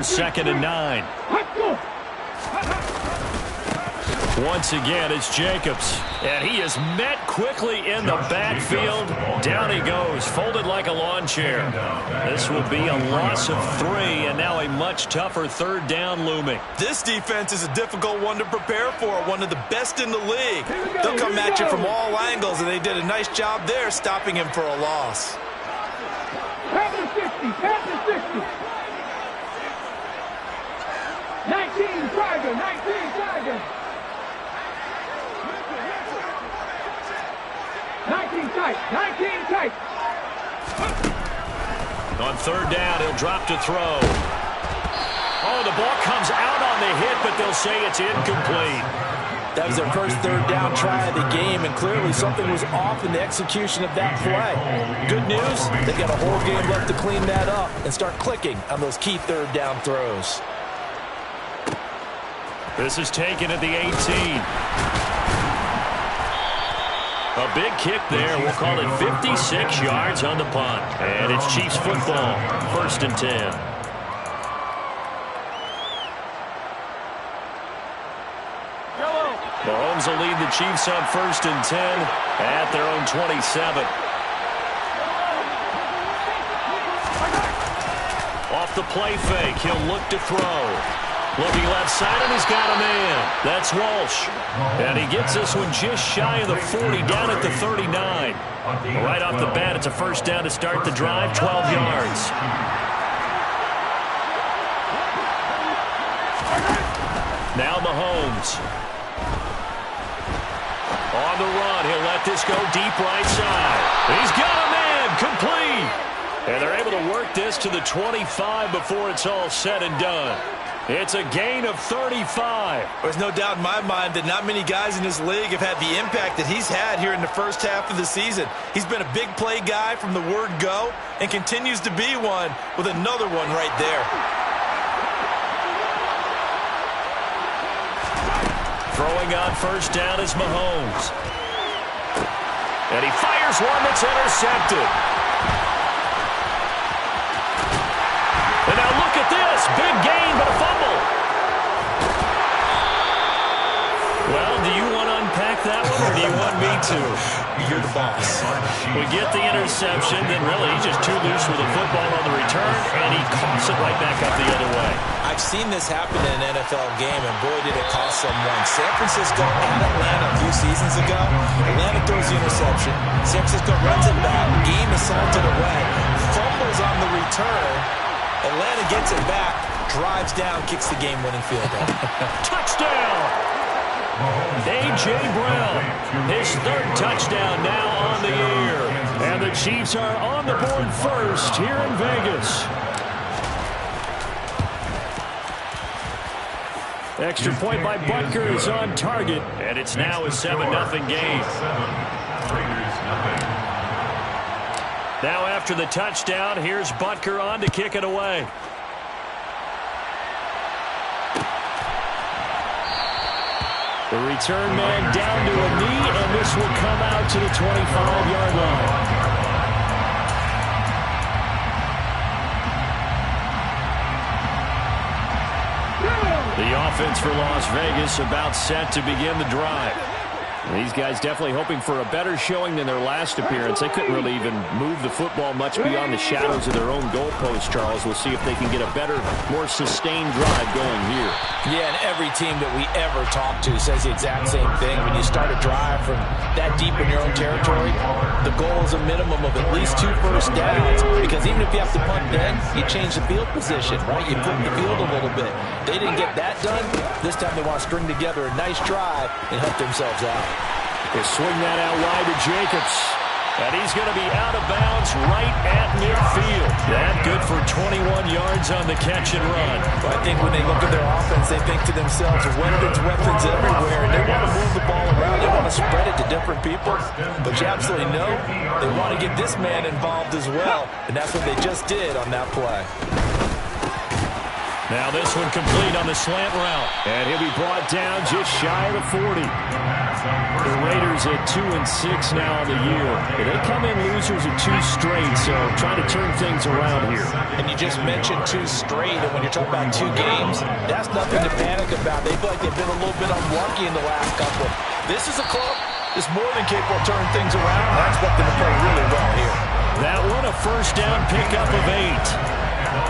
2nd and 9. Once again, it's Jacobs. And he is met quickly in the backfield. Down he goes, folded like a lawn chair. This will be a loss of 3, and now a much tougher 3rd down looming. This defense is a difficult one to prepare for, one of the best in the league. They'll come at you from all angles, and they did a nice job there stopping him for a loss. Pass to 60, pass to 60. 19 Tiger, 19 Tiger. 19 tight, 19 tight. On 3rd down, he'll drop to throw. Oh, the ball comes out on the hit, but they'll say it's incomplete. That was their first 3rd down try of the game, and clearly something was off in the execution of that play. Good news, they got a whole game left to clean that up and start clicking on those key 3rd down throws. This is taken at the 18. A big kick there. We'll call it 56 yards on the punt. And it's Chiefs football. 1st and 10. Mahomes will lead the Chiefs on 1st and 10 at their own 27. Off the play fake, he'll look to throw. Looking left side, and he's got a man. That's Walsh. And he gets this one just shy of the 40, down at the 39. Right off the bat, it's a 1st down to start the drive, 12 yards. Now Mahomes. On the run, he'll let this go deep right side. He's got a man, complete. And they're able to work this to the 25 before it's all said and done. It's a gain of 35. There's no doubt in my mind that not many guys in this league have had the impact that he's had here in the first half of the season. He's been a big play guy from the word go and continues to be one with another one right there. Throwing on 1st down is Mahomes. And he fires one that's intercepted. And now look at this. Big gain, but a fumble. Well, do you want to unpack that one, or do you want me to? You're the boss. We get the interception, then really he's just too loose with the football on the return, and he coughs it right back up the other way. I've seen this happen in an NFL game, and boy, did it cost someone. San Francisco at Atlanta a few seasons ago. Atlanta throws the interception. San Francisco runs it back. Game is salted away. Fumbles on the return. Atlanta gets it back, drives down, kicks the game-winning field goal. Touchdown! A.J. Brown, his 3rd touchdown now on the year. And the Chiefs are on the board first here in Vegas. Extra point by Butker is on target, and it's now a 7-0 game. Now after the touchdown, here's Butker on to kick it away. The return man down to a knee, and this will come out to the 25-yard line. The offense for Las Vegas about set to begin the drive. These guys definitely hoping for a better showing than their last appearance. They couldn't really even move the football much beyond the shadows of their own goalpost, Charles. We'll see if they can get a better, more sustained drive going here. Yeah, and every team that we ever talk to says the exact same thing. When you start a drive from that deep in your own territory, the goal is a minimum of at least 2 first downs, because even if you have to punt then, you change the field position, right? You flip the field a little bit. They didn't get that done. This time they want to string together a nice drive and help themselves out. They swing that out wide to Jacobs. And he's going to be out of bounds right at midfield. That good for 21 yards on the catch and run. Well, I think when they look at their offense, they think to themselves, weapons everywhere, and they want to move the ball around. They want to spread it to different people. But you absolutely know they want to get this man involved as well, and that's what they just did on that play. Now this one complete on the slant route. And he'll be brought down just shy of the 40. The Raiders at 2-6 now on the year. They come in losers of 2 straight, so trying to turn things around here. And you just mentioned 2 straight, and when you're talking about 2 games, that's nothing to panic about. They feel like they've been a little bit unlucky in the last couple. This is a club that's more than capable of turning things around. I expect them to play really well here. That one a first down pickup of 8.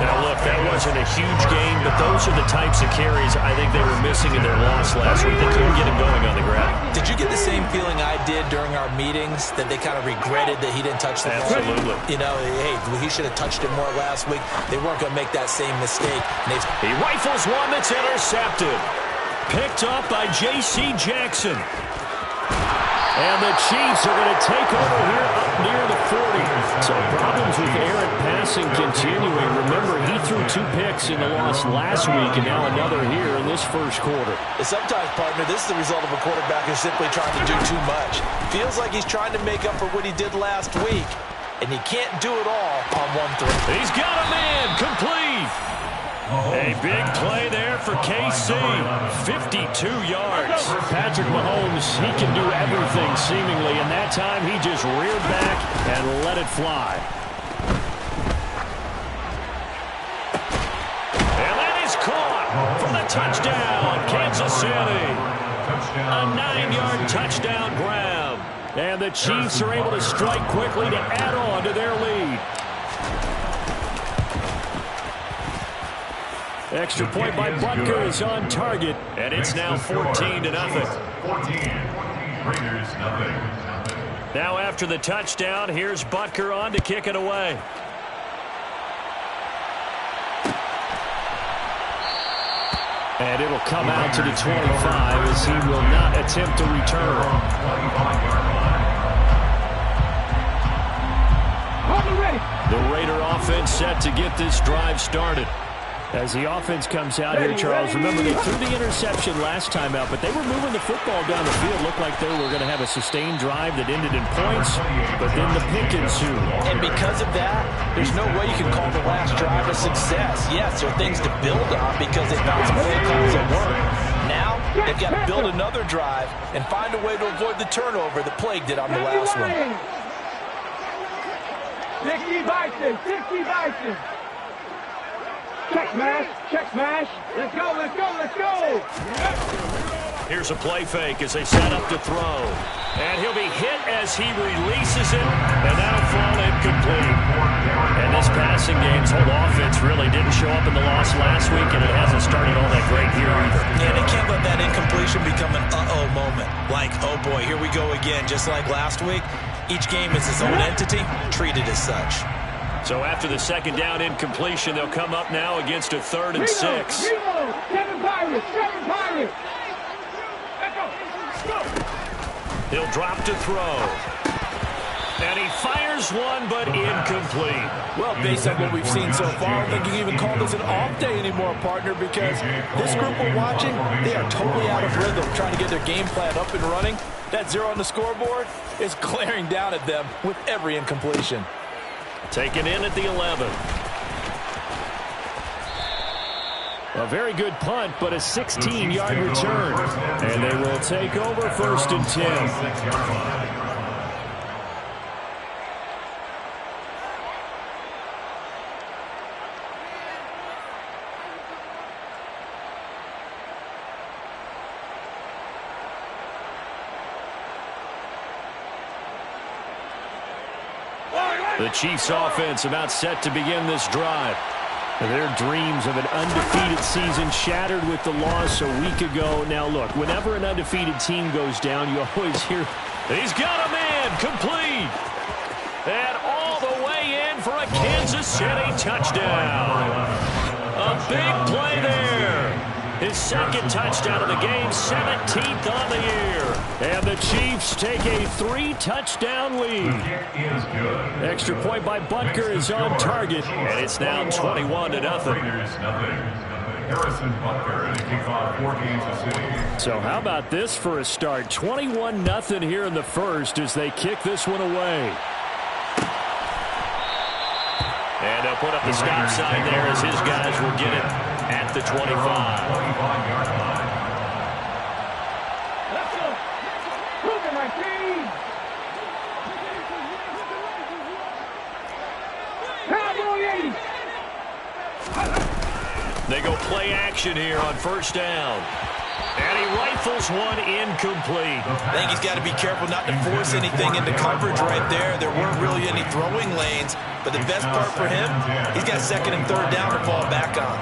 Now, look, that wasn't a huge gain, but those are the types of carries I think they were missing in their loss last week. They couldn't get it going on the ground. Did you get the same feeling I did during our meetings, that they kind of regretted that he didn't touch the ball? Absolutely. You know, hey, he should have touched it more last week. They weren't going to make that same mistake. He rifles one that's intercepted. Picked up by J.C. Jackson. And the Chiefs are going to take over here up near the 40. So problems with errant passing continuing. Remember, he threw 2 picks in the loss last week, and now another here in this first quarter. Sometimes, partner, this is the result of a quarterback who's simply trying to do too much. Feels like he's trying to make up for what he did last week, and he can't do it all on 1 throw. He's got a man complete. A big play there for KC. 52 yards. Patrick Mahomes, he can do everything seemingly, and that time he just reared back and let it fly. And that is caught for the touchdown, Kansas City. A 9-yard touchdown grab. And the Chiefs are able to strike quickly to add on to their lead. Extra point by Butker is on target, and it's now 14-0. 14, Raiders, nothing. Now after the touchdown, here's Butker on to kick it away. And it'll come out to the 25 as he will not attempt to return. The Raider offense set to get this drive started. As the offense comes out here, Charles, remember they threw the interception last time out, but they were moving the football down the field. Looked like they were going to have a sustained drive that ended in points, but then the pick ensued. And because of that, there's no way you can call the last drive a success. Yes, there are things to build on because they found some play calls that work. Now, they've got to build another drive and find a way to avoid the turnover that plagued it on the last one. 60 Bison, 60 Bison. Check smash. Let's go, let's go, let's go. Here's a play fake as they set up to throw. And he'll be hit as he releases it, and that'll fall incomplete. And this passing game's whole offense really didn't show up in the loss last week, and it hasn't started all that great here either. Yeah, they can't let that incompletion become an uh-oh moment. Like, oh boy, here we go again, just like last week. Each game is its own entity, treated as such. So after the second down incompletion, they'll come up now against a 3rd and 6. Seven Pirates. Let's go. He'll drop to throw. And he fires one, but incomplete. Well, based on what we've seen so far, I don't think you can even call this an off day anymore, partner, because this group we're watching, they are totally out of rhythm, trying to get their game plan up and running. That 0 on the scoreboard is glaring down at them with every incompletion. Taken in at the 11. A very good punt, but a 16-yard return. And they will take over 1st and 10. The Chiefs offense about set to begin this drive. Their dreams of an undefeated season shattered with the loss a week ago. Now look, whenever an undefeated team goes down, you always hear, he's got a man complete. And all the way in for a Kansas City touchdown. A big play there. His 2nd touchdown of the game, 17th on the year. And the Chiefs take a 3-touchdown lead. Extra point by Butker is on target, and it's now 21-0. Harrison Butker, and a kickoff for Kansas City. So how about this for a start? 21-0 here in the first as they kick this one away. And they'll put up the stop sign there as his guys will get it. at the 25. 25-yard line. Let's go. Prove it, my team. Cowboy 80. They go play action here on first down. And he rifles one incomplete. I think he's got to be careful not to force anything into coverage right there. There weren't really any throwing lanes, but the best part for him, he's got second and third down to fall back on.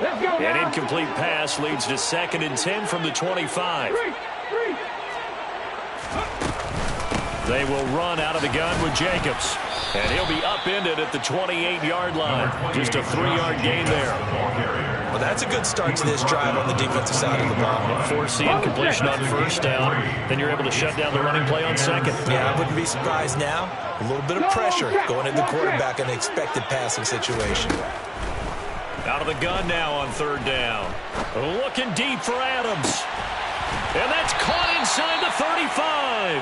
Let's go now. An incomplete pass leads to 2nd and 10 from the 25. Three. They will run out of the gun with Jacobs. And he'll be upended at the 28-yard line. Just a 3-yard gain there. Well, that's a good start to this drive on the defensive side of the ball. Force the incompletion on first down. Then you're able to shut down the running play on second. Yeah, I wouldn't be surprised now. A little bit of pressure going into the quarterback in an expected passing situation. Out of the gun now on third down. Looking deep for Adams. And that's caught inside the 35.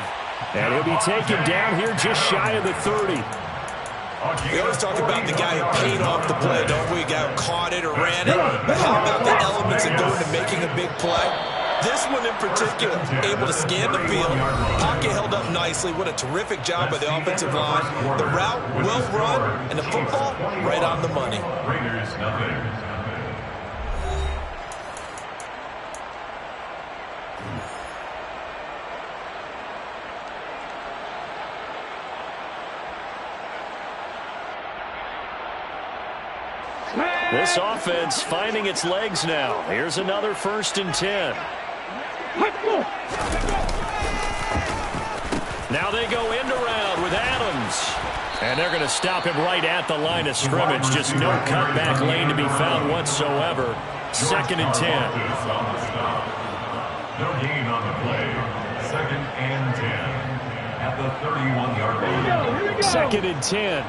And he'll be taken down here just shy of the 30. We always talk about the guy who paid off the play, don't we? The guy who caught it or ran it. But how about the elements that go into making a big play? This one in particular, able to scan the field. Pocket held up nicely. What a terrific job by the offensive line. The route, well run, and the football, right on the money. Raiders, nothing. This offense finding its legs now. Here's another 1st and 10. Now they go end around with Adams. And they're going to stop him right at the line of scrimmage. Just no cutback lane to be found whatsoever. 2nd and 10. No gain on the play. 2nd and 10 at the 31-yard line. 2nd and 10.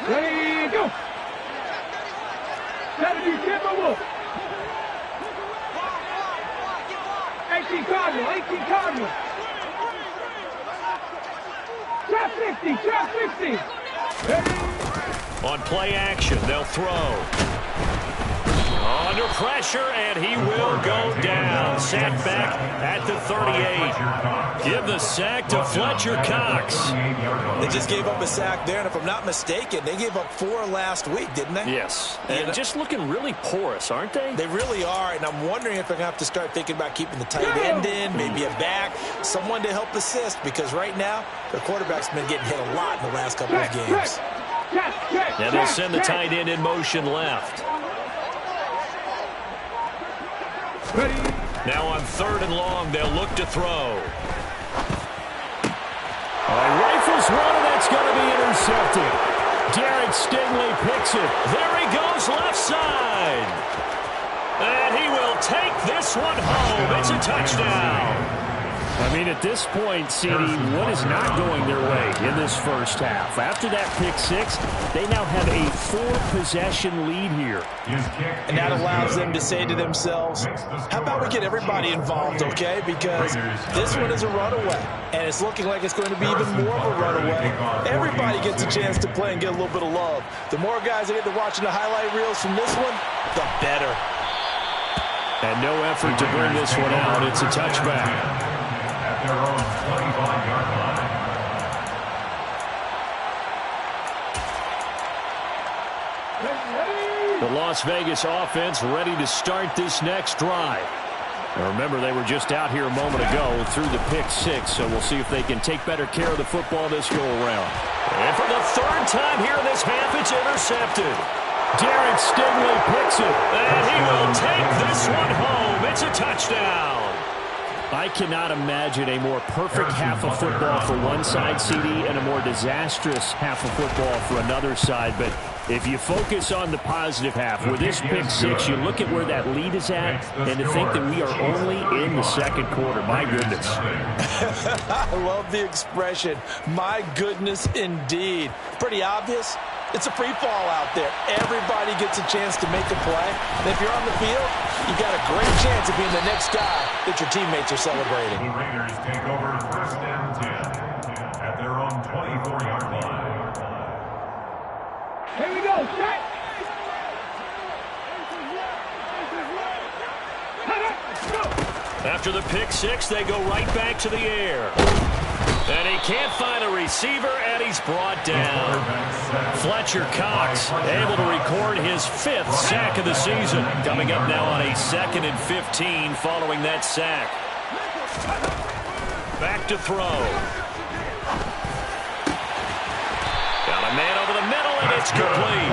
Ready, go. 70, Timberwolf. 18 Cardinal, 18 Cardinal. Trap 50, trap 50. Ready. On play action, they'll throw. Under pressure, and he will go down. Sacked back at the 38. Give the sack to Fletcher Cox. They just gave up a sack there, and if I'm not mistaken, they gave up 4 last week, didn't they? Yes. And just looking really porous, aren't they? They really are, and I'm wondering if they're going to have to start thinking about keeping the tight end in, maybe a back, someone to help assist, because right now, their quarterback's been getting hit a lot in the last couple of games. And they'll send the tight end in motion left. Ready. Now on 3rd and long, they'll look to throw. Rifles one, and that's going to be intercepted. Derek Stingley picks it. There he goes, left side. And he will take this one home. It's a touchdown. I mean, at this point, CD, what is not going their way in this first half? After that pick 6, they now have a 4-possession lead here. And that allows them to say to themselves, how about we get everybody involved, okay? Because this one is a runaway, and it's looking like it's going to be even more of a runaway. Everybody gets a chance to play and get a little bit of love. The more guys that get to watching the highlight reels from this one, the better. And no effort to bring this one out. It's a touchback. Their own 25-yard line. The Las Vegas offense ready to start this next drive. Now remember, they were just out here a moment ago through the pick 6, so we'll see if they can take better care of the football this go-around. And for the 3rd time here in this half, it's intercepted. Derek Stingley picks it, and he will take this one home. It's a touchdown. I cannot imagine a more perfect half of football for one side, CD, and a more disastrous half of football for another side. But if you focus on the positive half, with this pick 6, you look at where that lead is at, and to think that we are only in the 2nd quarter. My goodness. I love the expression, my goodness indeed. Pretty obvious. It's a free fall out there. Everybody gets a chance to make a play. And if you're on the field, you've got a great chance of being the next guy that your teammates are celebrating. The Raiders take over 1st and 10 at their own 24-yard line. Here we go, set! After the pick six, they go right back to the air. And he can't find a receiver, and he's brought down. Fletcher Cox able to record his 5th sack of the season. Coming up now on a 2nd and 15 following that sack. Back to throw. Got a man over the middle, and it's complete.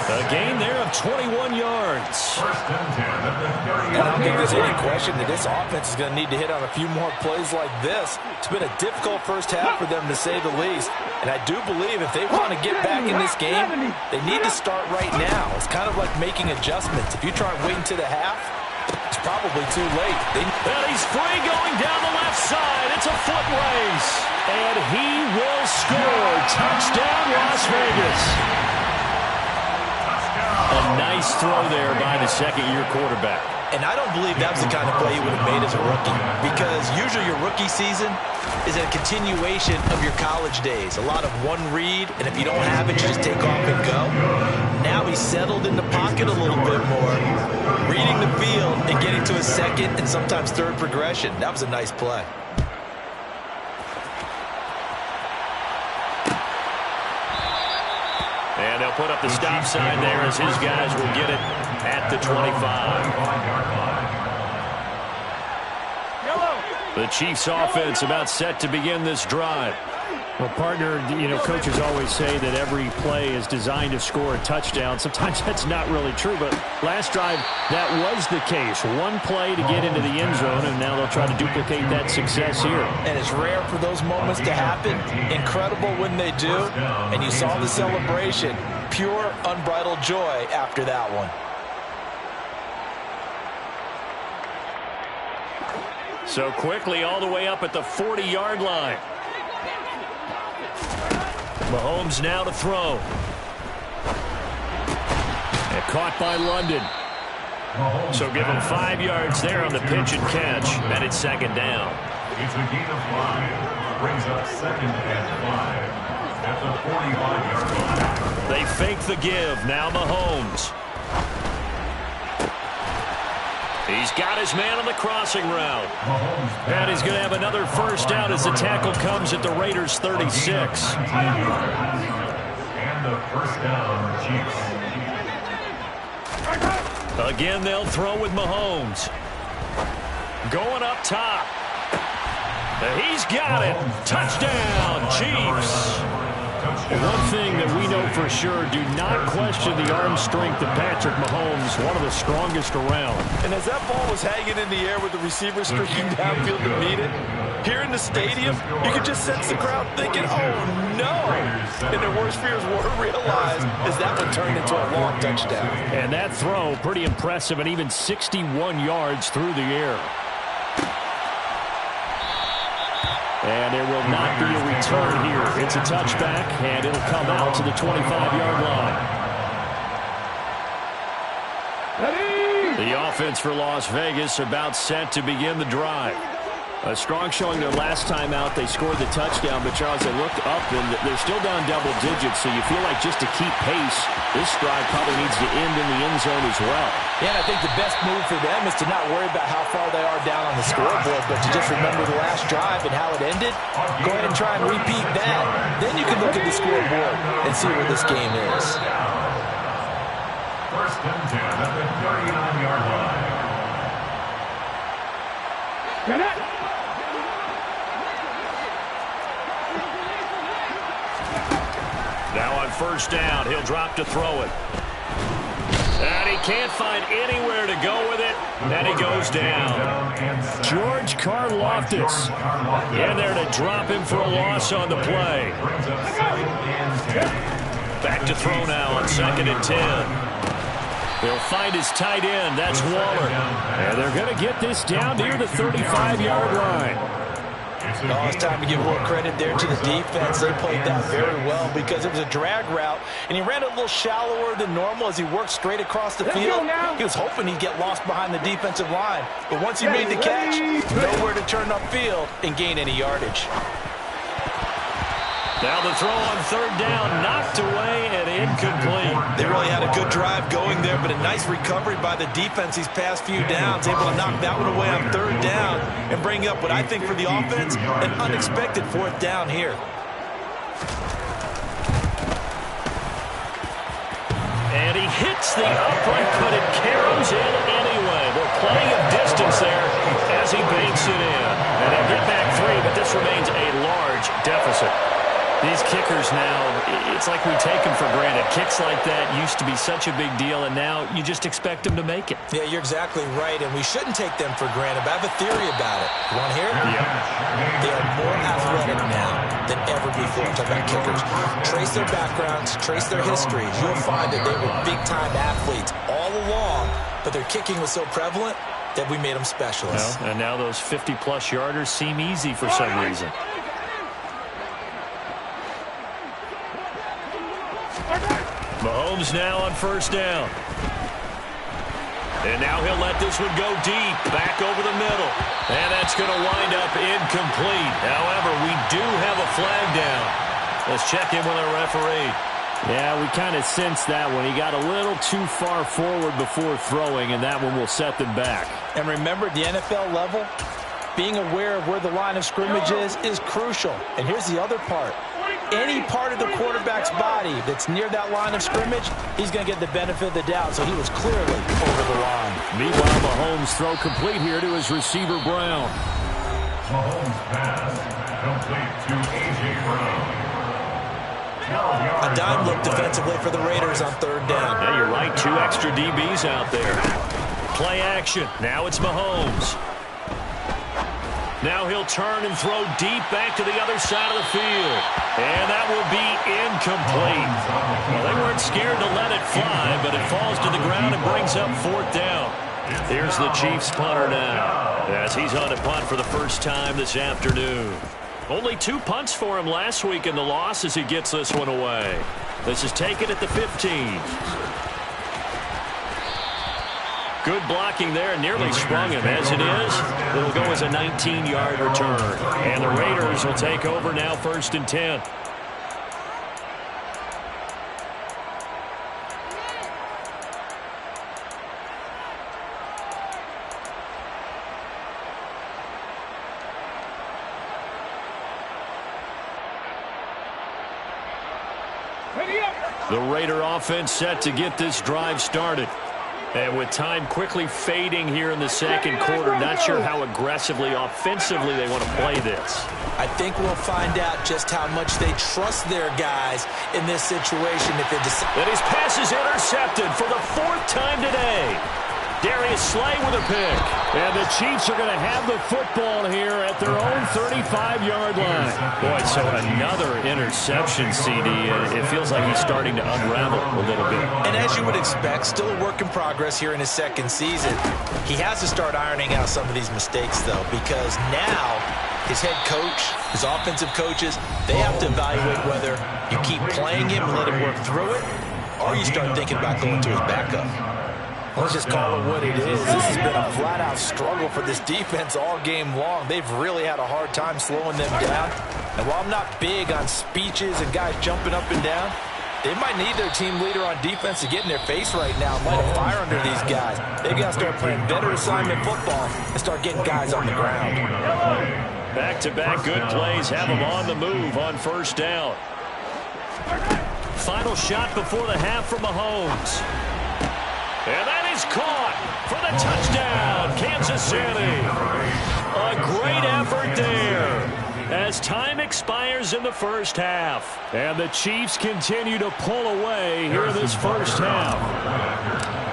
A gain there of 21 yards. And I don't think there's any question that this offense is going to need to hit on a few more plays like this. It's been a difficult first half for them, to say the least. And I do believe if they want to get back in this game, they need to start right now. It's kind of like making adjustments. If you try and wait until the half, it's probably too late. And he's free going down the left side. It's a foot race. And he will score. Touchdown, Las Vegas. A nice throw there by the second-year quarterback. And I don't believe that was the kind of play he would have made as a rookie, because usually your rookie season is a continuation of your college days. A lot of one read, and if you don't have it, you just take off and go. Now he's settled in the pocket a little bit more, reading the field and getting to his second and sometimes third progression. That was a nice play. And they'll put up the stop sign there as his guys will get it at the 25. The Chiefs offense about set to begin this drive. Well, partner, you know, coaches always say that every play is designed to score a touchdown. Sometimes that's not really true, but last drive, that was the case. One play to get into the end zone, and now they'll try to duplicate that success here. And it's rare for those moments to happen. Incredible when they do. And you saw the celebration. Pure, unbridled joy after that one. So quickly all the way up at the 40-yard line. Mahomes now to throw. And caught by London. So give him 5 yards there on the pitch and catch. And it's second down. It's a gain of 5. Brings up 2nd and 5 at the 45-yard line. They fake the give. Now Mahomes. He's got his man on the crossing route. And he's going to have another first down as the tackle comes at the Raiders' 36. And the first down, Chiefs. Again, they'll throw with Mahomes. Going up top. He's got it. Touchdown, Chiefs. One thing that we know for sure, do not question the arm strength of Patrick Mahomes, one of the strongest around. And as that ball was hanging in the air with the receiver streaking downfield to meet it, here in the stadium, you could just sense the crowd thinking, oh no! And their worst fears were realized as that one turned into a long touchdown. And that throw, pretty impressive, and even 61 yards through the air. And there will not be a return here. It's a touchback, and it'll come out to the 25-yard line. The offense for Las Vegas about set to begin the drive. A strong showing their last time out. They scored the touchdown, but Charles, they looked up, and they're still down double digits, so you feel like just to keep pace, this drive probably needs to end in the end zone as well. Yeah, and I think the best move for them is to not worry about how far they are down on the scoreboard, but to just remember the last drive and how it ended. Go ahead and try and repeat that. Then you can look at the scoreboard and see where this game is. First and 10 at the 39-yard line. Get it! Now on first down, he'll drop to throw it. And he can't find anywhere to go with it, and he goes down. George Karlaftis in there to drop him for a loss on the play. Back to throw now on 2nd and 10. They'll find his tight end. That's Waller. And they're going to get this down near the 35-yard line. Oh, it's time to give a little credit there to the defense. They played that very well because it was a drag route, and he ran a little shallower than normal as he worked straight across the field. He was hoping he'd get lost behind the defensive line, but once he made the catch, nowhere to turn upfield and gain any yardage. Now the throw on third down, knocked away and incomplete. They really had a good drive going there, but a nice recovery by the defense these past few downs, able to knock that one away on third down and bring up what I think for the offense, an unexpected fourth down here. And he hits the upright, but it caroms in anyway. They're plenty of distance there as he banks it in. And they'll get back 3, but this remains a large deficit. These kickers now, it's like we take them for granted. Kicks like that used to be such a big deal, and now you just expect them to make it. Yeah, you're exactly right, and we shouldn't take them for granted. But I have a theory about it. You want to hear it? Yeah. They are more athletic now than ever before. I'm talking about kickers. Trace their backgrounds, trace their histories. You'll find that they were big-time athletes all along, but their kicking was so prevalent that we made them specialists. Well, and now those 50-plus yarders seem easy for some reason. Mahomes now on first down. And now he'll let this one go deep, back over the middle. And that's going to wind up incomplete. However, we do have a flag down. Let's check in with our referee. Yeah, we kind of sensed that one. He got a little too far forward before throwing, and that one will set them back. And remember, the NFL level, being aware of where the line of scrimmage is crucial. And here's the other part. Any part of the quarterback's body that's near that line of scrimmage, he's going to get the benefit of the doubt. So he was clearly over the line. Meanwhile, Mahomes throw complete here to his receiver, Brown. Mahomes pass complete to A.J. Brown. A dime look defensively for the Raiders on third down. Yeah, you're right. 2 extra DBs out there. Play action. Now it's Mahomes. Now he'll turn and throw deep back to the other side of the field. And that will be incomplete. Well, they weren't scared to let it fly, but it falls to the ground and brings up fourth down. Here's the Chiefs punter now, as he's on to punt for the first time this afternoon. Only 2 punts for him last week in the loss as he gets this one away. This is taken at the 15. Good blocking there, nearly sprung him. As it is, it'll go as a 19-yard return. And the Raiders will take over now, 1st and 10. The Raider offense set to get this drive started. And with time quickly fading here in the second quarter, not sure how aggressively, offensively they want to play this. I think we'll find out just how much they trust their guys in this situation if they decide. And his pass is intercepted for the 4th time today. Darius Slay with a pick. And the Chiefs are going to have the football here at their own 35-yard line. Boy, so another interception, CD. It feels like he's starting to unravel a little bit. And as you would expect, still a work in progress here in his second season. He has to start ironing out some of these mistakes, though, because now his head coach, his offensive coaches, they have to evaluate whether you keep playing him and let him work through it, or you start thinking about going to his backup. Let's just call it what it is. This has been a flat-out struggle for this defense all game long. They've really had a hard time slowing them down. And while I'm not big on speeches and guys jumping up and down, they might need their team leader on defense to get in their face right now, light a fire under these guys. They've got to start playing better assignment football and start getting guys on the ground. Back-to-back good plays have them on the move on first down. Final shot before the half from Mahomes. And that is caught for the touchdown, Kansas City. A great effort there as time expires in the first half. And the Chiefs continue to pull away here in this first half.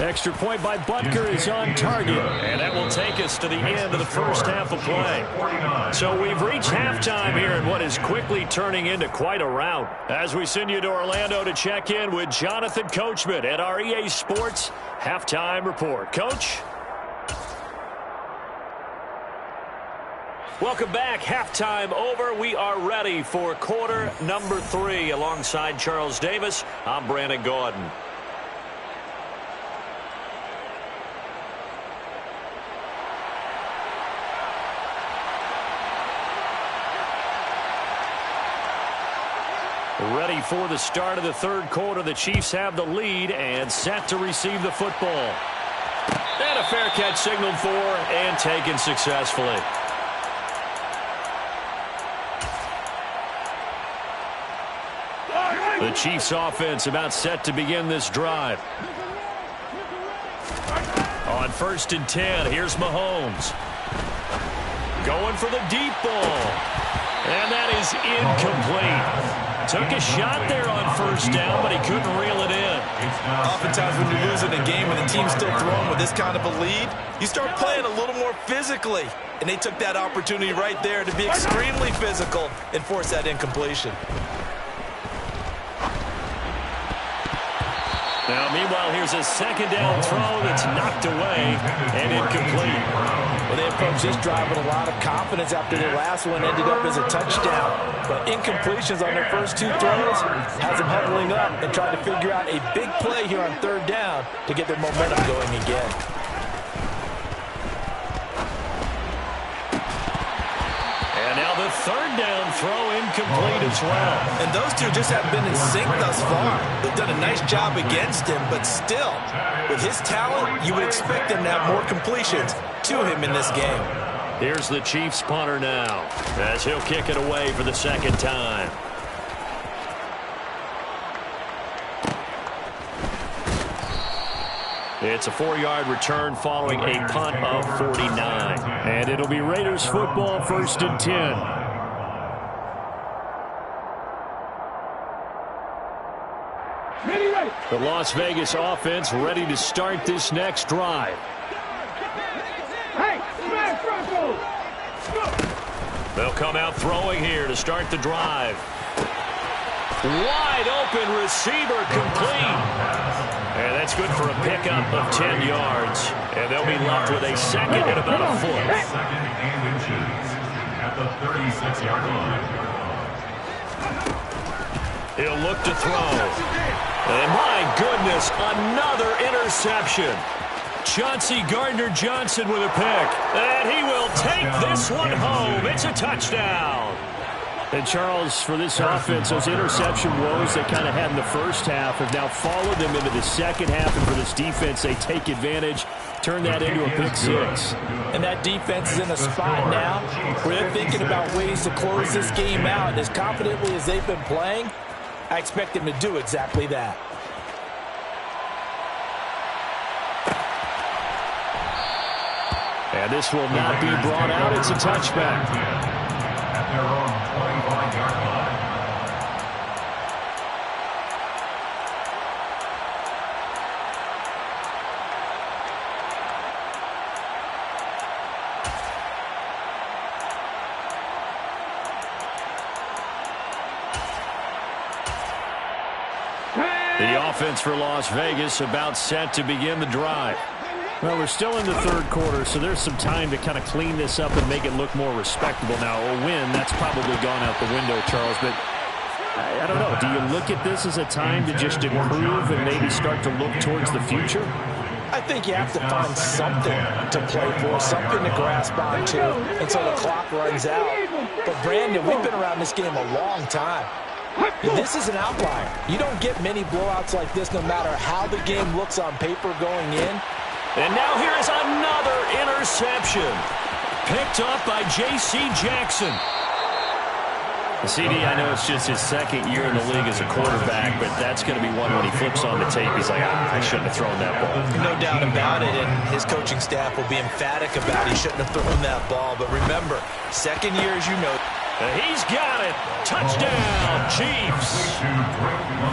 Extra point by Butker is on target. And that will take us to the end of the first half of play. So we've reached halftime here in what is quickly turning into quite a rout. As we send you to Orlando to check in with Jonathan Coachman at our EA Sports Halftime Report. Coach? Welcome back. Halftime over. We are ready for quarter number 3. Alongside Charles Davis, I'm Brandon Gaudin. Ready for the start of the third quarter. The Chiefs have the lead and set to receive the football. And a fair catch signaled for and taken successfully. The Chiefs offense about set to begin this drive. On 1st and 10, here's Mahomes. Going for the deep ball. And that is incomplete. Took a shot there on 1st down, but he couldn't reel it in. Oftentimes when you're losing a game and the team's still throwing with this kind of a lead, you start playing a little more physically. And they took that opportunity right there to be extremely physical and force that incompletion. Now, meanwhile, here's a 2nd down throw that's knocked away and incomplete. Well, they approached this drive with a lot of confidence after their last one ended up as a touchdown. But incompletions on their first 2 throws has them huddling up and trying to figure out a big play here on 3rd down to get their momentum going again. And now the 3rd down throw incomplete as well. And those two just haven't been in sync thus far. They've done a nice job against him, but still, with his talent, you would expect him to have more completions to him in this game. Here's the Chiefs punter now, as he'll kick it away for the 2nd time. It's a 4-yard return following a punt of 49. And it'll be Raiders football, 1st and 10. The Las Vegas offense ready to start this next drive. Hey, smash Bronco! They'll come out throwing here to start the drive. Wide open receiver complete. And that's good for a pickup of 10 yards. And they'll be left with a 2nd and about a foot. 2nd and inches at the 36-yard line. He'll look to throw. And my goodness, another interception. Chauncey Gardner-Johnson with a pick. And he will take this one home. It's a touchdown. And, Charles, for this offense, those interception woes they kind of had in the first half have now followed them into the second half. And for this defense, they take advantage, turn that into a pick 6. And that defense is in a spot now where they're thinking about ways to close this game out. And as confidently as they've been playing, I expect them to do exactly that. And this will not be brought out. It's a touchback. At their own 25-yard line. The offense for Las Vegas about set to begin the drive. Well, we're still in the third quarter, so there's some time to kind of clean this up and make it look more respectable. Now, a win, that's probably gone out the window, Charles, but I don't know. Do you look at this as a time to just improve and maybe start to look towards the future? I think you have to find something to play for, something to grasp onto until the clock runs out. But, Brandon, we've been around this game a long time. This is an outlier. You don't get many blowouts like this no matter how the game looks on paper going in. And now here is another interception. Picked up by J.C. Jackson. CD, I know it's just his 2nd year in the league as a quarterback, but that's going to be one when he flips on the tape. He's like, I shouldn't have thrown that ball. No doubt about it, and his coaching staff will be emphatic about he shouldn't have thrown that ball. But remember, 2nd year, as you know. He's got it. Touchdown, Chiefs.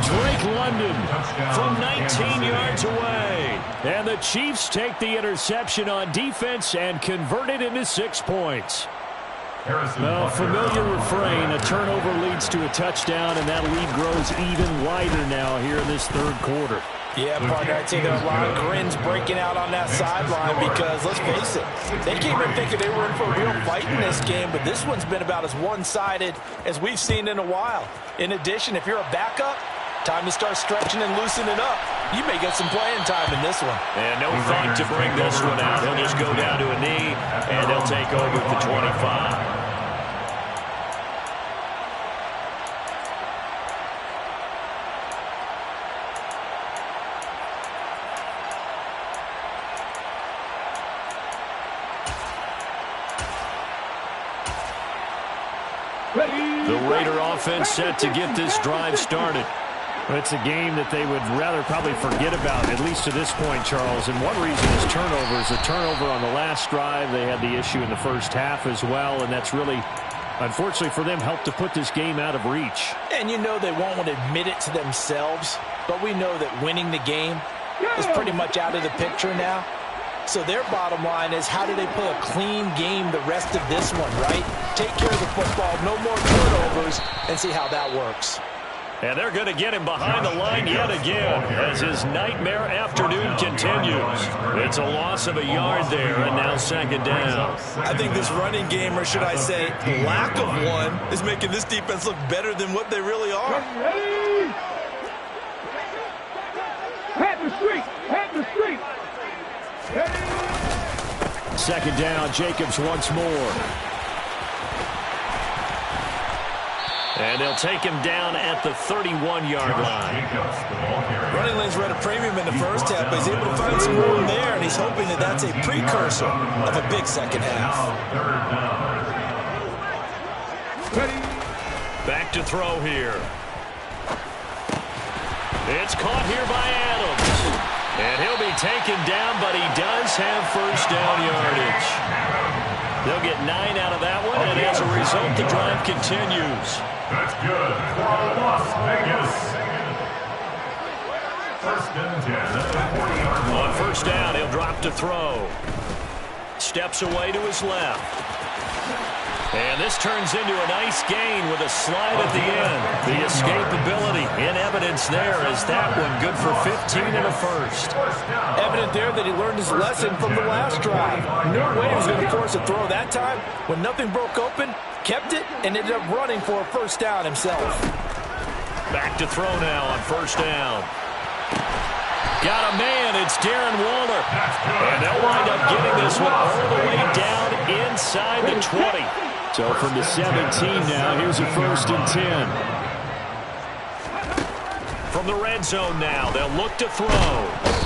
Drake London from 19 yards away. And the Chiefs take the interception on defense and convert it into 6 points. Well, familiar refrain. A turnover leads to a touchdown, and that lead grows even wider now here in this third quarter. Yeah, partner, I'd say there are a lot of grins breaking out on that sideline because, let's face it, they came in thinking they were in for a real fight in this game, but this one's been about as one-sided as we've seen in a while. In addition, if you're a backup, time to start stretching and loosening up. You may get some playing time in this one. And no fight to bring this one out. He'll just go down to a knee, and they'll take over at the 25. The Raider offense set to get this drive started. It's a game that they would rather probably forget about, at least to this point, Charles. And one reason is turnovers. A turnover on the last drive. They had the issue in the first half as well, and that's really, unfortunately for them, helped to put this game out of reach. And you know they won't want to admit it to themselves, but we know that winning the game is pretty much out of the picture now. So their bottom line is, how do they play a clean game the rest of this one, right? Take care of the football, no more turnovers, and see how that works. And they're going to get him behind the line yet again as his nightmare afternoon continues. It's a loss of a yard there, and now second down. I think this running game, or should I say lack of one, is making this defense look better than what they really are. Head the street! Head the street! Second down, Jacobs once more. And they'll take him down at the 31-yard line. Running lanes were at a premium in the first half, but he's able to find some room there, and he's hoping that that's a precursor of a big second half. Back to throw here. It's caught here by Adams. And he'll be taken down, but he does have first down yardage. They'll get 9 out of that one, and as a result, the drive continues. That's good for Las Vegas. First and 10 at the 40-yard line. On first down, he'll drop to throw. Steps away to his left. And this turns into a nice gain with a slide at the end. The escapability in evidence there as that one good for 15 and a first. Evident there that he learned his lesson from the last drive. No way he was going to force a throw that time. When nothing broke open, kept it, and ended up running for a first down himself. Back to throw now on first down. Got a man, it's Darren Waller. And they'll wind up getting this one all the way down inside the 20. So from the 17 now, here's a first and 10. From the red zone now, they'll look to throw.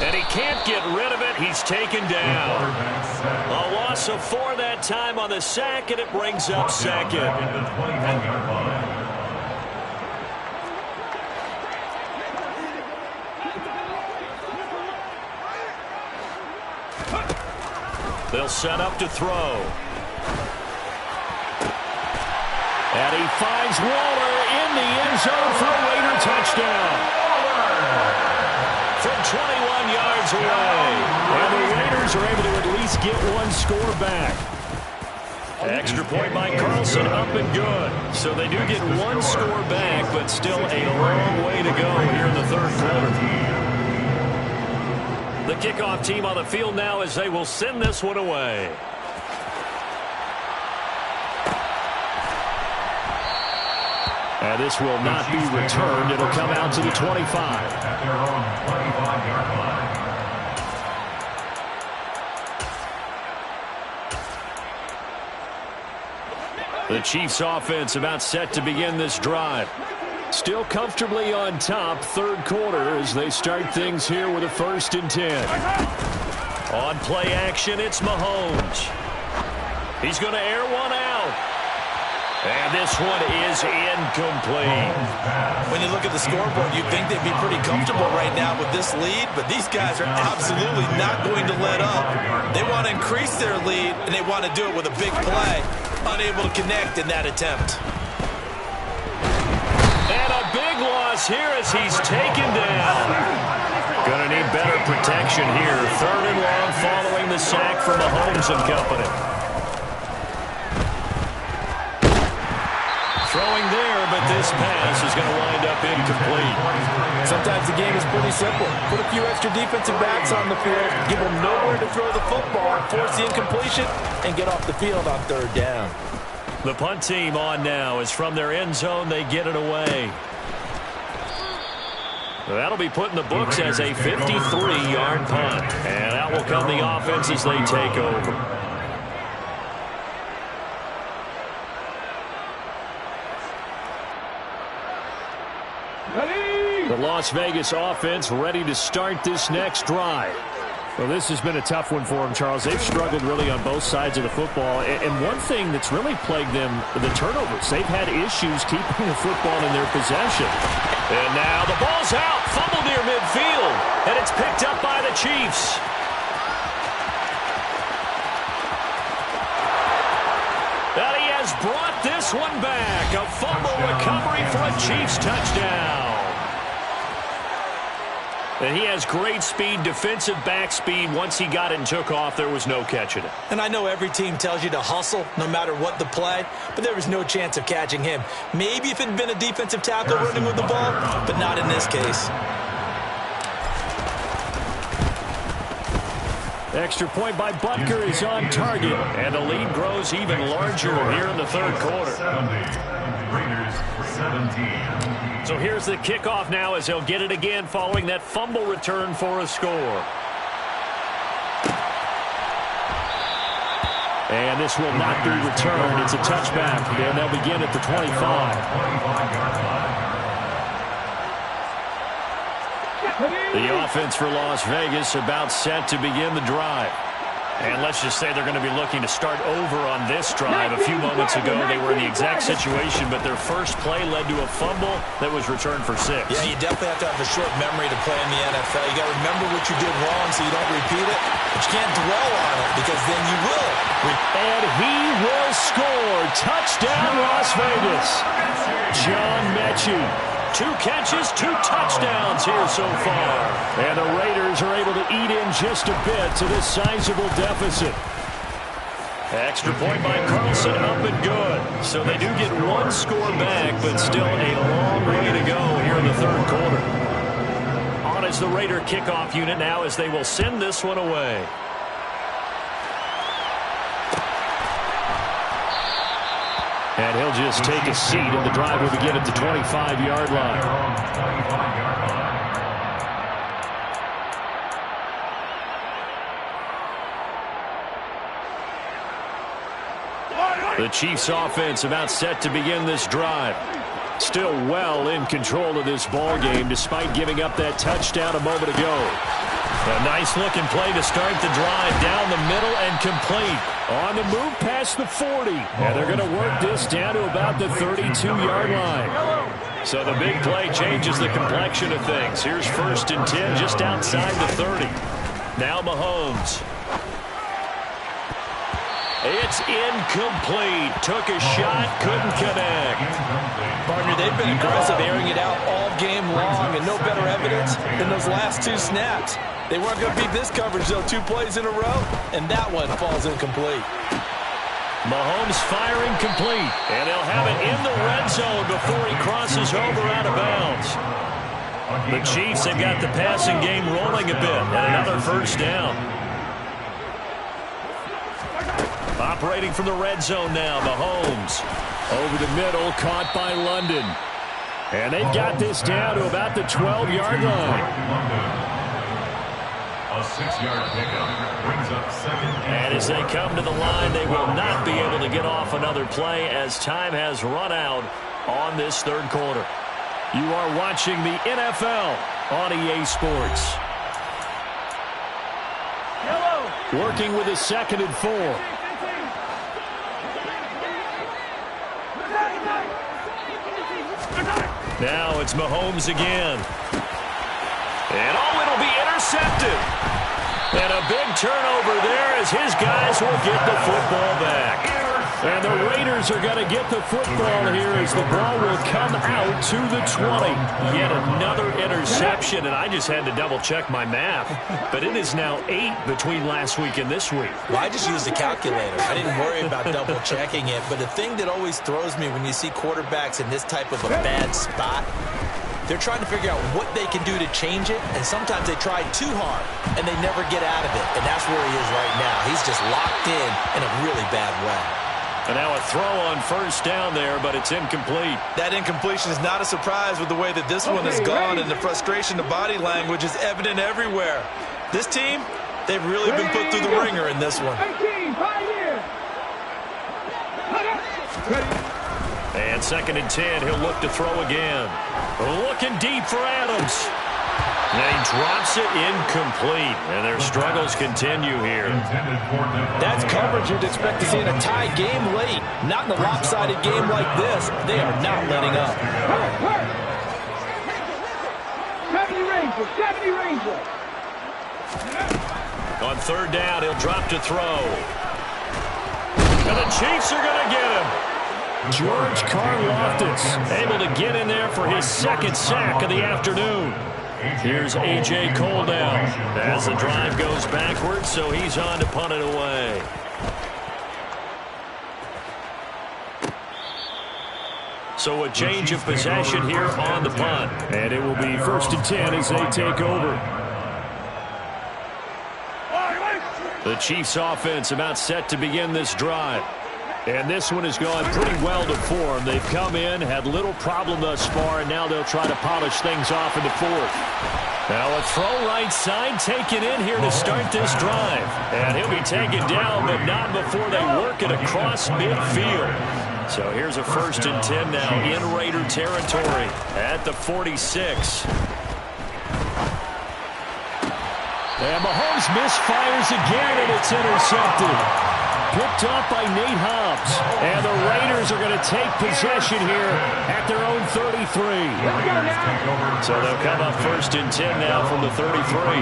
And he can't get rid of it. He's taken down. A loss of 4 that time on the sack, and it brings up second. They'll set up to throw. And he finds Waller in the end zone for a Raider touchdown. From 21 yards away. And the Raiders are able to at least get one score back. Extra point by Carlson, up and good. So they do get one score back, but still a long way to go here in the third quarter. The kickoff team on the field now as they will send this one away. And this will not be returned. It'll come out to the 25. At their own 25-yard line. The Chiefs offense about set to begin this drive. Still comfortably on top, third quarter as they start things here with a first and 10. On play action, it's Mahomes. He's going to air one out. And this one is incomplete. When you look at the scoreboard, you'd think they'd be pretty comfortable right now with this lead, but these guys are absolutely not going to let up. They want to increase their lead, and they want to do it with a big play. Unable to connect in that attempt. And a big loss here as he's taken down. Going to need better protection here. Third and long following the sack from Mahomes and company. Throwing there, but this pass is going to wind up incomplete. Sometimes the game is pretty simple. Put a few extra defensive backs on the field, give them nowhere to throw the football, force the incompletion, and get off the field on third down. The punt team on now is from their end zone. They get it away. That'll be put in the books as a 53-yard punt. And out will come the offense as they take over. The Las Vegas offense ready to start this next drive. Well, this has been a tough one for them, Charles. They've struggled really on both sides of the football. And one thing that's really plagued them, the turnovers. They've had issues keeping the football in their possession. And now the ball's out. Fumble near midfield. And it's picked up by the Chiefs. And he has brought this one back. A fumble recovery for a Chiefs touchdown. And he has great speed, defensive back speed. Once he got it and took off, there was no catching it. And I know every team tells you to hustle no matter what the play, but there was no chance of catching him. Maybe if it had been a defensive tackle running with the ball, but not in this case. Extra point by Butker is on target, and the lead grows even larger here in the third quarter. 70. Raiders 17. So here's the kickoff now as he'll get it again following that fumble return for a score. And this will not be returned. It's a touchback, and they'll begin at the 25. The offense for Las Vegas about set to begin the drive. And let's just say they're going to be looking to start over on this drive. A few moments ago, they were in the exact situation, but their first play led to a fumble that was returned for 6. Yeah, you definitely have to have a short memory to play in the NFL. You got to remember what you did wrong so you don't repeat it, but you can't dwell on it because then you will. And he will score. Touchdown, Las Vegas. John Mechie. 2 catches, 2 touchdowns here so far. And the Raiders are able to eat in just a bit to this sizable deficit. Extra point by Carlson, up and good. So they do get 1 score back, but still a long way to go here in the third quarter. On is the Raider kickoff unit now as they will send this one away. And he'll just take a seat, and the drive will begin at the 25-yard line. The Chiefs offense about set to begin this drive. Still well in control of this ball game despite giving up that touchdown a moment ago. A nice-looking play to start the drive down the middle and complete. On the move past the 40. And they're going to work this down to about the 32-yard line. So the big play changes the complexion of things. Here's 1st and 10 just outside the 30. Now Mahomes. It's incomplete. Took a shot, couldn't connect. Partner, they've been aggressive, airing it out all game long, and no better evidence than those last 2 snaps. They weren't going to beat this coverage, though, 2 plays in a row, and that one falls incomplete. Mahomes firing complete, and they'll have it in the red zone before he crosses over out of bounds. The Chiefs have got the passing game rolling a bit, and another 1st down. Operating from the red zone now, Mahomes. Over the middle, caught by London. And they've got this down to about the 12-yard line. A 6-yard pickup brings up 2nd. And as they come to the line, they will not be able to get off another play as time has run out on this third quarter. You are watching the NFL on EA Sports. Working with a 2nd and 4. Now it's Mahomes again. And it'll be intercepted. And a big turnover there as his guys will get the football back. And the Raiders are going to get the football here as the ball will come out to the 20. Yet another interception, and I just had to double-check my math. But it is now 8 between last week and this week. Well, I just used a calculator. I didn't worry about double-checking it. But the thing that always throws me when you see quarterbacks in this type of a bad spot, they're trying to figure out what they can do to change it, and sometimes they try too hard, and they never get out of it. And that's where he is right now. He's just locked in a really bad way. And now a throw on 1st down there, but it's incomplete. That incompletion is not a surprise with the way that this one has gone, and the frustration, the body language is evident everywhere. This team, they've really been put through the ringer in this one. And 2nd and 10, he'll look to throw again. Looking deep for Adams. And he drops it incomplete, and their struggles continue here. That's coverage you'd expect to see in a tie game late. Not in a lopsided game like this. They are not letting up. 70 Ranger. On third down, he'll drop to throw. And the Chiefs are going to get him. George Karlaftis able to get in there for his second sack of the afternoon. Here's A.J. Cole down as the drive goes backwards, so he's on to punt it away. So a change of possession here on the punt. And it will be 1st and 10 as they take over. The Chiefs offense about set to begin this drive. And this one has gone pretty well to form. They've come in, had little problem thus far, and now they'll try to polish things off in the fourth. Now a throw right side taken in here to start this drive. And he'll be taken down, but not before they work it across midfield. So here's a 1st and 10 now in Raider territory at the 46. And Mahomes misfires again, and it's intercepted. Picked off by Nate Hobbs. And the Raiders are going to take possession here at their own 33. So they'll come up 1st and 10 now from the 33.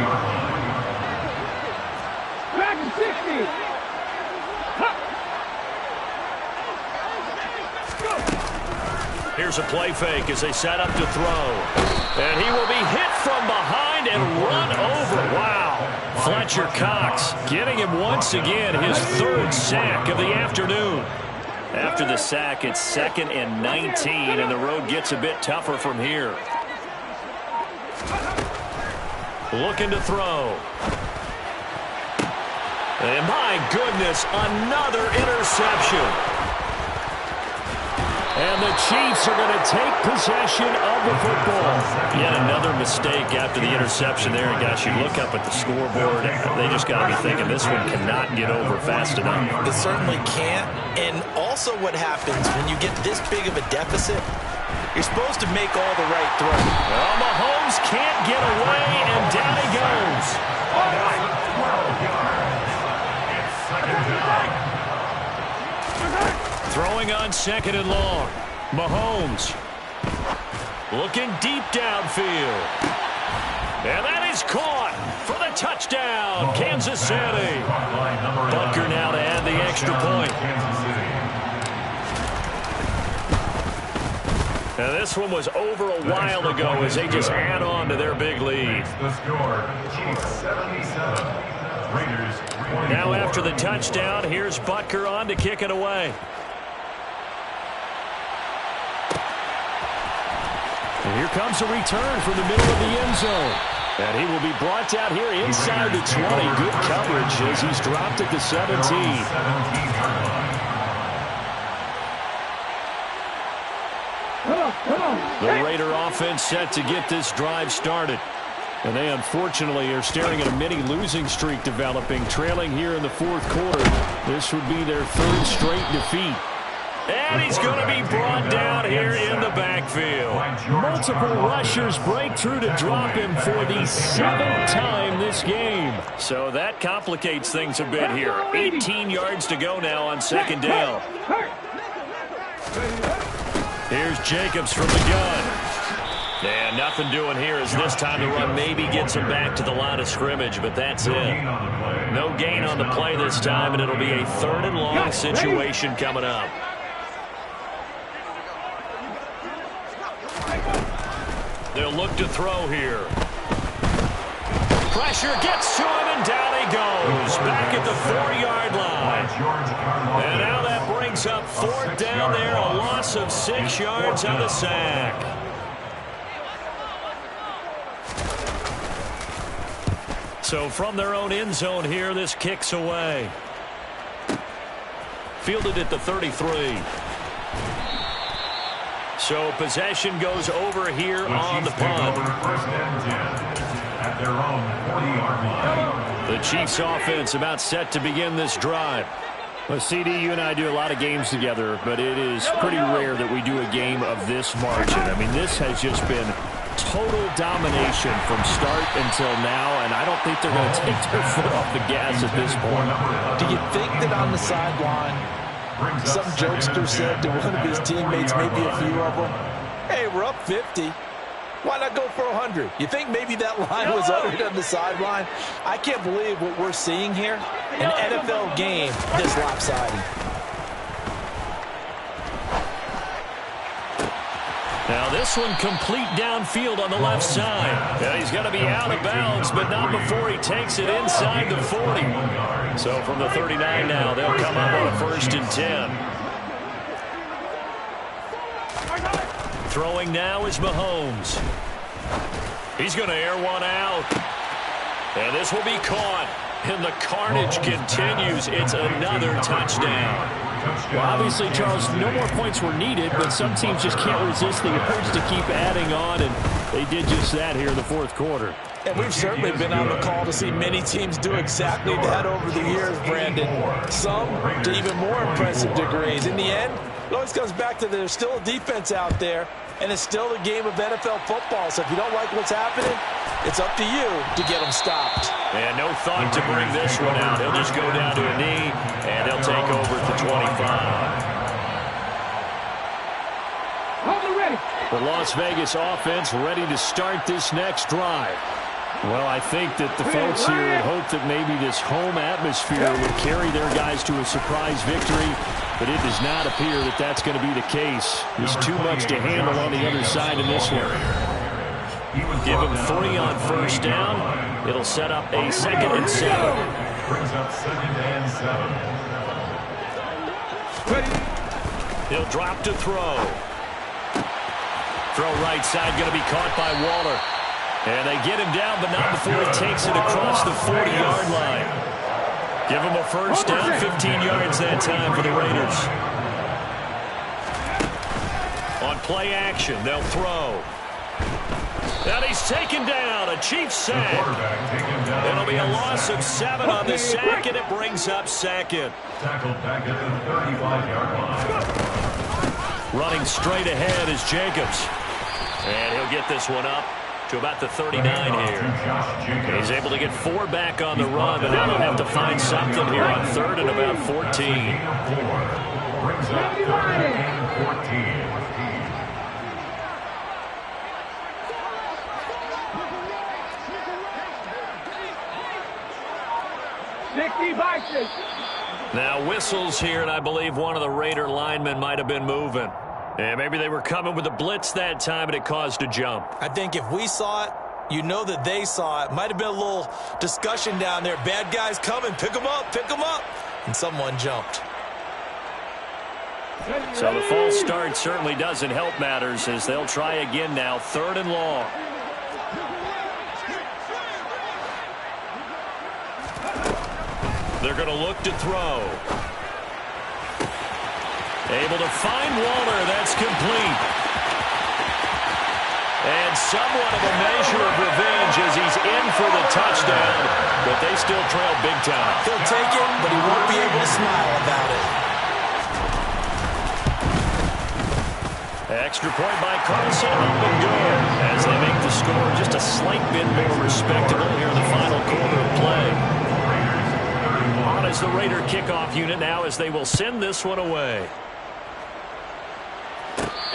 Back to 60. Here's a play fake as they set up to throw. And he will be hit from behind and run over. Wow. Fletcher Cox getting him once again his 3rd sack of the afternoon. After the sack, it's 2nd and 19, and the road gets a bit tougher from here. Looking to throw. And my goodness, another interception. And the Chiefs are going to take possession of the football. Yet another mistake after the interception there. And gosh, you look up at the scoreboard, they just got to be thinking this one cannot get over fast enough. It certainly can't. And also what happens when you get this big of a deficit, you're supposed to make all the right throws. Well, Mahomes can't get away, and down he goes. Throwing on 2nd and long. Mahomes looking deep downfield. And that is caught for the touchdown, Kansas City. Butker now to add the extra point. Now this one was over a while ago as they just add on to their big lead. The score, Chiefs 77, Raiders 24. Now after the touchdown, here's Butker on to kick it away. And here comes a return from the middle of the end zone. And he will be brought out here inside the 20. Good coverage as he's dropped at the 17. The Raider offense set to get this drive started. And they unfortunately are staring at a mini losing streak developing, trailing here in the 4th quarter. This would be their 3rd straight defeat. And he's going to be brought down here in the backfield. Multiple rushers break through to drop him for the 7th time this game. So that complicates things a bit here. 18 yards to go now on 2nd down. Here's Jacobs from the gun. And nothing doing here as this time the run maybe gets him back to the line of scrimmage, but that's it. No gain on the play this time, and it'll be a 3rd and long situation coming up. They'll look to throw here. Pressure gets to him, and down he goes. Back at the 4-yard line. And now that brings up 4th down there. A loss of 6 yards on the sack. So from their own end zone here, this kicks away. Fielded at the 33. So possession goes over here on the punt. The Chiefs offense about set to begin this drive. Well, CD, you and I do a lot of games together, but it is pretty rare that we do a game of this margin. I mean, this has just been total domination from start until now, and I don't think they're going to take their foot off the gas at this point. Do you think that on the sideline, some jokester said to one of his teammates, maybe a few of them, hey, we're up 50. Why not go for 100? You think maybe that line was uttered on the sideline? I can't believe what we're seeing here. An NFL game this lopsided. Now this one complete downfield on the left side. Yeah, he's got to be out of bounds, but not before he takes it inside the 40. So from the 39 now, they'll come up on a 1st and 10. Throwing now is Mahomes. He's going to air one out. And this will be caught. And the carnage continues. It's another touchdown. Well, obviously, Charles, no more points were needed, but some teams just can't resist the urge to keep adding on, and they did just that here in the 4th quarter. And we've certainly been on the call to see many teams do exactly that over the years, Brandon. Some to even more impressive degrees. In the end, it always comes back to there's still a defense out there, and it's still a game of NFL football. So if you don't like what's happening, it's up to you to get them stopped. And no thought to bring this one out. He'll just go down to a knee, and they'll take over at the 25. The Las Vegas offense ready to start this next drive. Well, I think that the folks here would hope that maybe this home atmosphere would carry their guys to a surprise victory, but it does not appear that that's going to be the case. There's too much to handle on the other side in this one. Give him 3 on 1st down. It'll set up a 2nd and 7. Brings up 2nd and 7. He'll drop to throw. Throw right side, going to be caught by Waller. And they get him down, but not before he takes it across the 40-yard line. Give him a 1st down, 15 yards that time for the Raiders. On play action, they'll throw. And he's taken down, a Chiefs sack. It'll be a loss of 7 on the sack, and it brings up 2nd. Tackled back at the 35-yard line. Running straight ahead is Jacobs. And he'll get this one up to about the 39 here. He's able to get 4 back on the run, but now they'll have to find something here on 3rd and about 14. Brings up 3rd and 14. Now whistles here, and I believe one of the Raider linemen might have been moving. And maybe they were coming with a blitz that time, and it caused a jump. I think if we saw it, you know that they saw it. Might have been a little discussion down there. Bad guys coming. Pick them up. Pick them up. And someone jumped. So the false start certainly doesn't help matters as they'll try again now. 3rd and long. They're going to look to throw. Able to find Waller. That's complete. And somewhat of a measure of revenge as he's in for the touchdown, but they still trail big time. He'll take it, but he won't be able to smile about it. Extra point by Carlson, up and good as they make the score just a slight bit more respectable here in the final quarter of play. On is the Raider kickoff unit now as they will send this one away.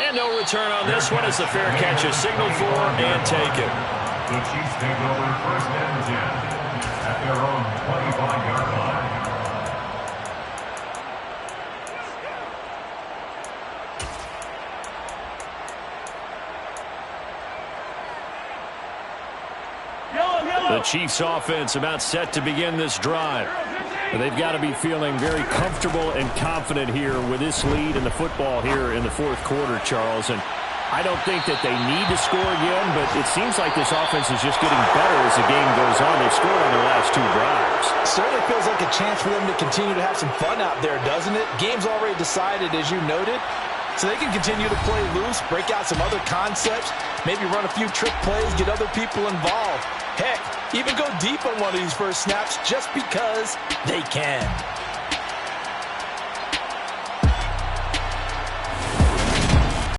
And no return on this one as the fair catch is signaled for and taken. The Chiefs take over 1st and 10 at their own 25-yard line. The Chiefs offense about set to begin this drive. They've got to be feeling very comfortable and confident here with this lead in the football here in the 4th quarter, Charles. And I don't think that they need to score again, but it seems like this offense is just getting better as the game goes on. They've scored on their last 2 drives. Certainly feels like a chance for them to continue to have some fun out there, doesn't it? Game's already decided, as you noted. So they can continue to play loose, break out some other concepts, maybe run a few trick plays, get other people involved. Heck, even go deep on one of these first snaps just because they can.